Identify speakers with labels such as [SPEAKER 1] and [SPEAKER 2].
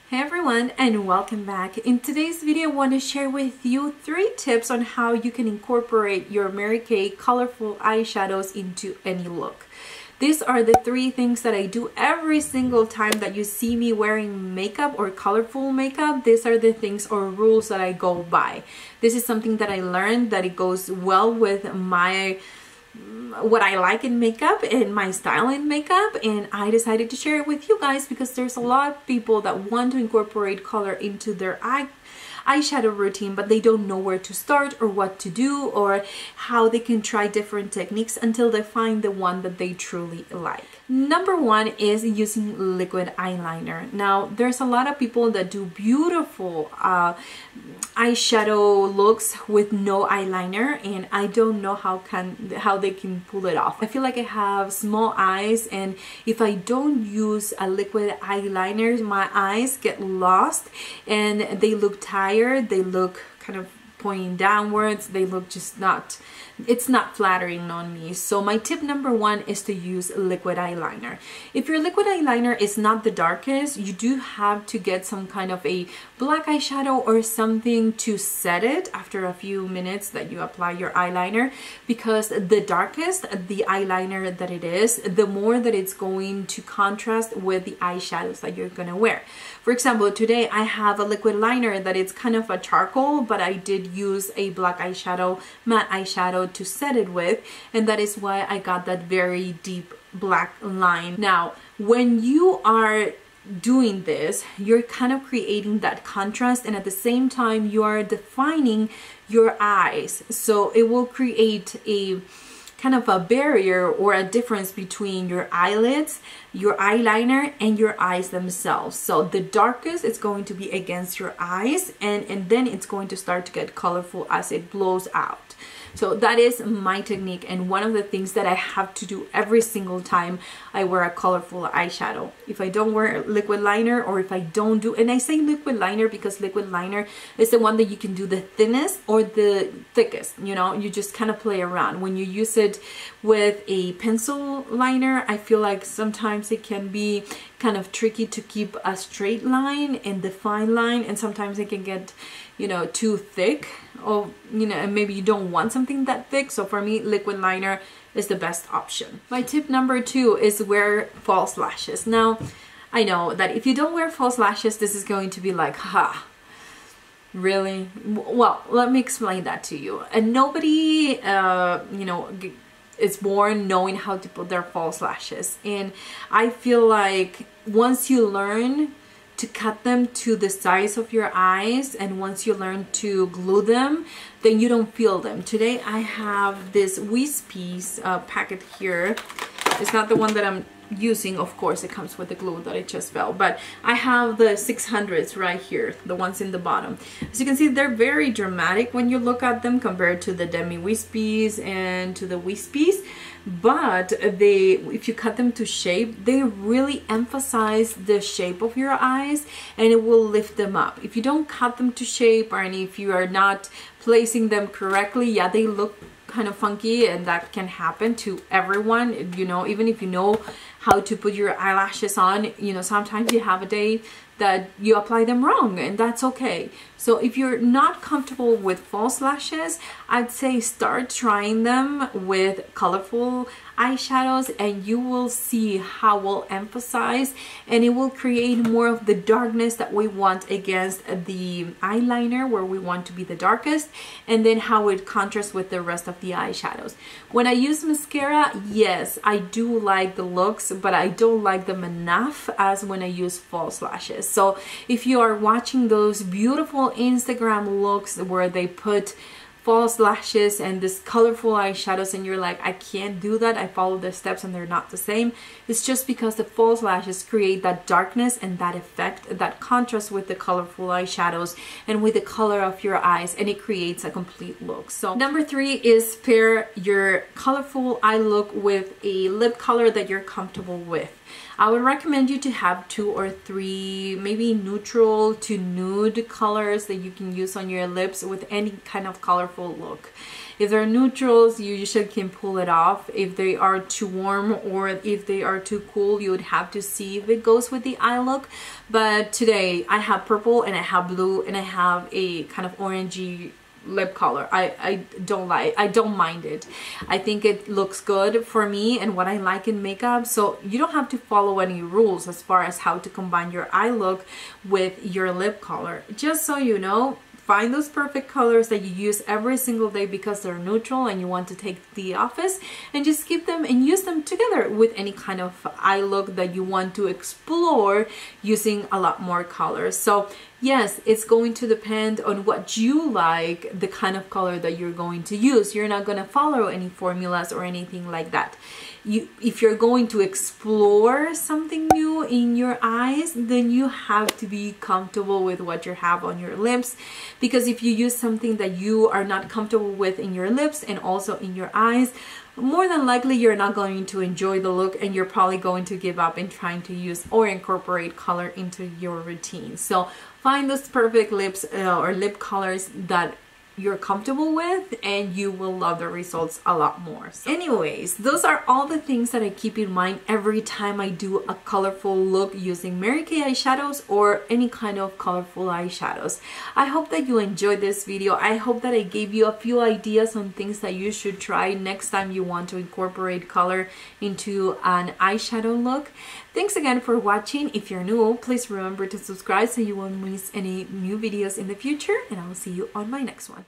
[SPEAKER 1] Hey everyone, and welcome back. In today's video, I want to share with you 3 tips on how you can incorporate your Mary Kay colorful eyeshadows into any look. These are the 3 things that I do every single time that you see me wearing makeup or colorful makeup. These are the things or rules that I go by. This is something that I learned that it goes well with what I like in makeup and my style in makeup, and I decided to share it with you guys because there's a lot of people that want to incorporate color into their eyeshadow routine, but they don't know where to start or what to do or how they can try different techniques until they find the one that they truly like. Number 1 is using liquid eyeliner. Now, there's a lot of people that do beautiful eyeshadow looks with no eyeliner, and I don't know how they can pull it off. I feel like I have small eyes, and if I don't use a liquid eyeliner, my eyes get lost and they look tired, they look kind of pointing downwards, they look just it's not flattering on me. So my tip number 1 is to use liquid eyeliner. If your liquid eyeliner is not the darkest, you do have to get some kind of a black eyeshadow or something to set it after a few minutes that you apply your eyeliner, because the darkest the eyeliner that it is, the more that it's going to contrast with the eyeshadows that you're gonna wear. For example, today I have a liquid liner that it's kind of a charcoal, but I did use a black eyeshadow, matte eyeshadow to set it with, and that is why I got that very deep black line. Now, when you are doing this, you're kind of creating that contrast, and at the same time you are defining your eyes, so it will create a kind of a barrier or a difference between your eyelids, your eyeliner, and your eyes themselves. So the darkest is going to be against your eyes, and then it's going to start to get colorful as it blows out. So that is my technique, and one of the things that I have to do every single time I wear a colorful eyeshadow. If I don't wear liquid liner, or if I don't do, and I say liquid liner because liquid liner is the one that you can do the thinnest or the thickest, you know, you just kind of play around. When you use it with a pencil liner, I feel like sometimes it can be kind of tricky to keep a straight line and define line, and sometimes it can get, you know, too thick, or you know, and maybe you don't want something that thick. So for me, liquid liner is the best option. My tip number 2 is wear false lashes. Now, I know that if you don't wear false lashes, this is going to be like, ha, really? Well, let me explain that to you. And nobody, you know, is born knowing how to put their false lashes. And I feel like once you learn to cut them to the size of your eyes, and once you learn to glue them, then you don't feel them. Today I have this Wispies packet here. It's not the one that I'm using, of course. It comes with the glue that I just felt, but I have the 600s right here, the ones in the bottom. As you can see, they're very dramatic when you look at them compared to the Demi Wispies and to the Wispies, but if you cut them to shape, they really emphasize the shape of your eyes, and it will lift them up. If you don't cut them to shape, or if you are not placing them correctly, yeah, they look kind of funky, and that can happen to everyone. You know, even if you know how to put your eyelashes on, you know, sometimes you have a day that you apply them wrong, and that's okay. So if you're not comfortable with false lashes, I'd say start trying them with colorful eyeshadows, and you will see how we'll emphasize, and it will create more of the darkness that we want against the eyeliner, where we want to be the darkest, and then how it contrasts with the rest of the eyeshadows. When I use mascara, yes, I do like the looks, but I don't like them enough as when I use false lashes. So if you are watching those beautiful Instagram looks where they put false lashes and this colorful eyeshadows, and you're like, I can't do that, I follow the steps and they're not the same, it's just because the false lashes create that darkness and that effect, that contrast with the colorful eyeshadows and with the color of your eyes, and it creates a complete look. So number 3 is pair your colorful eye look with a lip color that you're comfortable with. I would recommend you to have 2 or 3 maybe neutral to nude colors that you can use on your lips with any kind of colorful look. If they're neutrals, you usually can pull it off. If they are too warm or if they are too cool, you would have to see if it goes with the eye look. But today I have purple and I have blue and I have a kind of orangey lip color. I don't mind it. I think it looks good for me and what I like in makeup. So you don't have to follow any rules as far as how to combine your eye look with your lip color. Just so you know, find those perfect colors that you use every single day because they're neutral and you want to take to the office, and just keep them and use them together with any kind of eye look that you want to explore using a lot more colors. So yes, it's going to depend on what you like, the kind of color that you're going to use. You're not going to follow any formulas or anything like that. If you're going to explore something new in your eyes, then you have to be comfortable with what you have on your lips, because if you use something that you are not comfortable with in your lips and also in your eyes, more than likely you're not going to enjoy the look and you're probably going to give up in trying to use or incorporate color into your routine. So find those perfect lips or lip colors that you're comfortable with, and you will love the results a lot more. So anyways, those are all the things that I keep in mind every time I do a colorful look using Mary Kay eyeshadows or any kind of colorful eyeshadows. I hope that you enjoyed this video. I hope that I gave you a few ideas on things that you should try next time you want to incorporate color into an eyeshadow look. Thanks again for watching. If you're new, please remember to subscribe so you won't miss any new videos in the future, and I will see you on my next one.